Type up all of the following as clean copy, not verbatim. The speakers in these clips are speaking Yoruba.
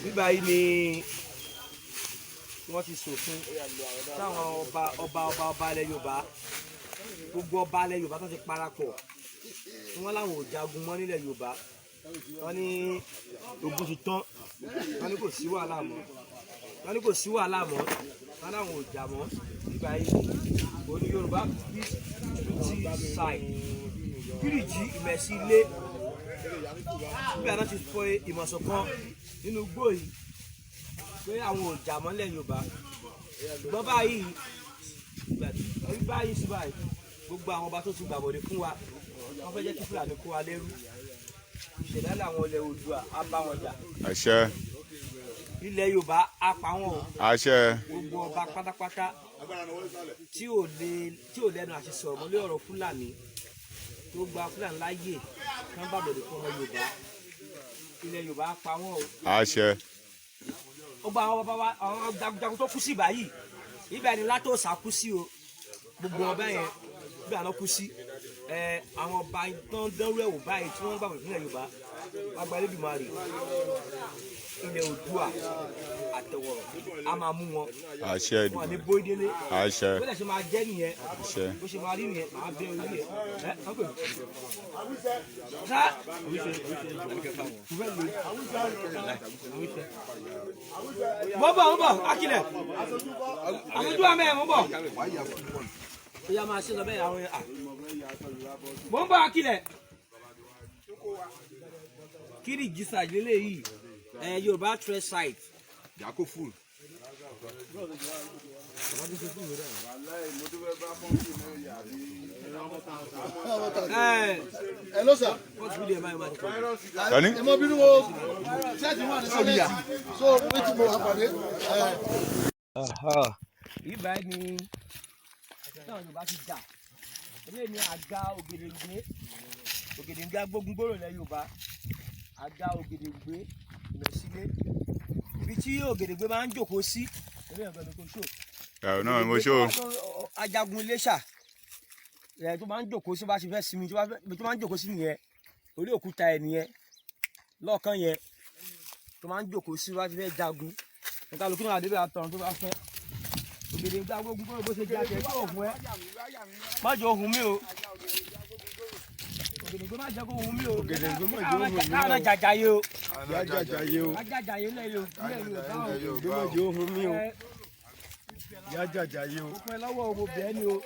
Bíbá yìí ni wọ́n ti ṣòfin táwọn ọba ilẹ̀ Yorùbá, gbogbo ọba ilẹ̀ Yorùbá tó ti parapọ̀ tí wọ́n láwọn ò jagun mọ́ nílẹ̀ Yorùbá. Wọ́n ní ogun ti tán, wọ́n ní kò sí wàhálà mọ́, wọ́n ní kò sí wàhálà mọ́, wọ́n láwọn ò jà mọ́. Bíbá yìí òní Yorùbá Peace Treaty Site Kírìjí Ìmẹ̀sí ilé bí àná ti fọ ìmọ̀sọ̀kan nínú igbó yìí pé àwọn ò jà mọ́lẹ̀ Yorùbá. Ṣùgbọ́n báyìí sí báyìí gbogbo àwọn ọba tó ti gbàbọ̀dé fún wa wọ́n fẹ́ jẹ́ kí Fúlàní kó wa lẹ́rú. Ìṣẹ̀dálẹ̀ àwọn ilẹ̀ Oòduà á bá wọn jà. Àṣẹ. Ilẹ̀ Yorùbá á pa wọn o. Àṣẹ. Gbogbo ọba pátápátá tí ò lẹ́nu àti sọ̀rọ̀ mọ́ lórí ọ̀rọ̀ Fúlàní tó gba Fúlàní láyè kí wọ́n gbàbọ̀dé fún ọmọ Yorùbá. Ilẹ̀ Yorùbá á pa wọn o. Àṣẹ. Ó gba àwọn bàbá wa àwọn jagunjagun tó kú sí báyìí ibẹ̀ ni Látòsà kú sí o. Gbogbo ọba yẹn bí àná kú sí àwọn ọba tó ń dánwó ẹ̀wò báyìí tí wọ́n ń gbàgbọ́ ìpínlẹ̀ Yorùbá wọ́n gba Elédùmarè ilẹ̀ Oòduà àtẹ̀wọ̀rọ̀ a máa mú wọn. Àṣẹ. Wọn ní bóydélé. Àṣẹ. bó lè ṣe máa jẹ́ nìyẹn. Àṣẹ. bó ṣe máa rí nìyẹn máa bẹ orí ẹ̀ wọ́n pè sá. mo bọ̀ Akilẹ̀ àmójú àmẹ́ mo bọ̀ ó yá máa ṣe lọ bẹ́ẹ̀ àwọn mo ń bọ̀ Akilẹ̀ Kírìjí Site lélẹ́yìí Yorùbá Trade Site Jako full. Hello sir. Tani? Ẹ mọ bínú o ṣẹ́ẹ̀tì wà ní sọ́lẹ̀ so wetin mo wà pàdé. Ibà ni táwọn Yorùbá ti jà eléyìí ni àga Ògèdèngbé agbógungbòrò ilẹ̀ Yorùbá àga Ògèdèngbé Ìmẹ̀sílé ibi tí Ògèdèngbé máa ń jókòó sí eré ẹ̀gbọ́n mi kò ṣó. Ẹ̀ náà mo ṣó. Ajagun Iléṣà tó máa ń jókòó sí bá ṣe fẹ́ sinmi tó máa ń jókòó sí nìyẹn orí òkúta ẹ̀ nìyẹn lọ́ọ̀kan yẹn tó máa ń jókòó sí bá ṣe fẹ́ jagun nǹkan lókè náà àdébẹ̀ àtọ̀run tó bá fẹ́. Ògèdèngbé agbógungbòrò bó ṣe jẹ́ àtẹ̀ tó òhun ẹ má jẹ́ ohun mi o. Ògèdèngbé má jẹ́ kó ohun mi o. Ògèdèngbé má jẹ́ ohun mi o. káwọn jàjàyè o. Jájàjàyè o. Jájàyè lẹ́yìn o. Ògèdèngbé má jẹ́ ohun mi o. Jájàjàyè o. Ó pẹ́ lọ́wọ́ ọmọ bẹ́ẹ̀ ni o.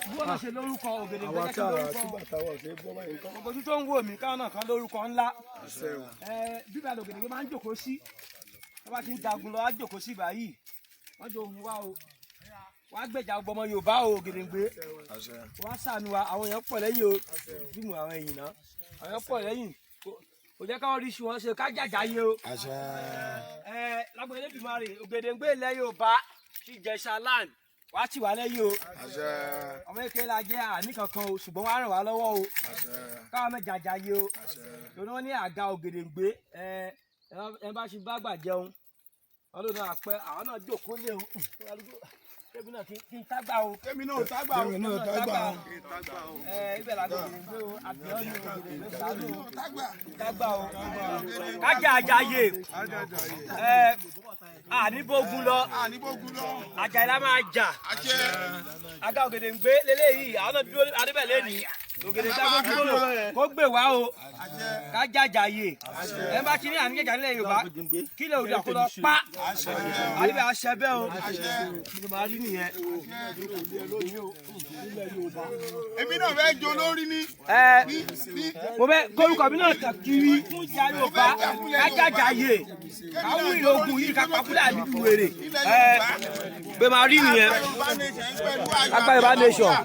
Bí wọ́n ṣe lórúkọ Ògèdèngbé Àwa jẹ́ kí tá a lórúkọ. túbà táwa ṣe bọ́ báyìí kọ́. Ojú tó ń wò mí káwọn náà kan lórúkọ ńlá. Àṣẹ o. Bíbá Ògèdèngbé máa ń jókòó sí. Wọ́n bá ti ń jagun lọ, á jókòó sí báyìí. Wọ́n jọ ohun wá o. Wọ́n á gbèjà ọgbọmọ Yorùbá o Ògèdèngbé. Àṣẹ. Wọ́n á ṣàánú wa àwọn èèyàn pọ̀ lẹ́yìn o. Bí mo àwọn èèyàn náà. Àwọn èèyàn pọ̀ lẹ́yìn. Kò jẹ́ káwọn rí wọn ṣe ká jàjàyè o. Àṣẹ. Lágbègbè Elédùmarè Ògèdèngbé ilẹ̀ Yorùbá ti Ìjẹ̀ṣà land wá tì wá lẹ́yìn o. Àṣẹ. Ọmọ kékeré la jẹ́ àní kankan o ṣùgbọ́n wọ́n á ràn wá lọ́wọ́ o. Àṣẹ. Káwọn mẹ́ jàjàyè o. Àṣẹ. Lónìí wọ́n ní àga Ògèdèngbé ẹ bá ṣe bá gbà jẹun. Wọ́n lónìí àpẹ àwọn náà jókòó lé o. Kébì náà kí n tágbà o. Kémi náà tágbà o. Kémi náà tágbà o. Ibẹ̀ la Ògèdèngbé o àbíọ́ ni Ògèdèngbé sàánú o. Tágbà o. Kájà àjàyè. Àníbógun lọ. Àjàyè la máa jà. Àga Ògèdèngbé lélẹ́yìí àwọn náà dúró adébẹ̀ lẹ́nìí. Ògèdèngbé agbógungbòrò kó gbè wá o. Kájà àjàyè. Ẹ bá ti ní àníjàjà nílẹ̀ Yorùbá kí lè òdà kó lọ pa. Àdébẹ̀ aṣẹ bẹ́ẹ̀ o. Mo máa rí nìyẹn. Èmi náà fẹ́ jó lórí ní. Mo fẹ́ kórúkọ mi náà kà kiri fún ìjà Yorùbá kájàjàyè káwọn ìlú ogun yìí ká papúlẹ̀ àbíkú wèrè bẹ́ẹ̀ máa rí nìyẹn agbára Yorùbá nation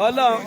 Ọlọ́run.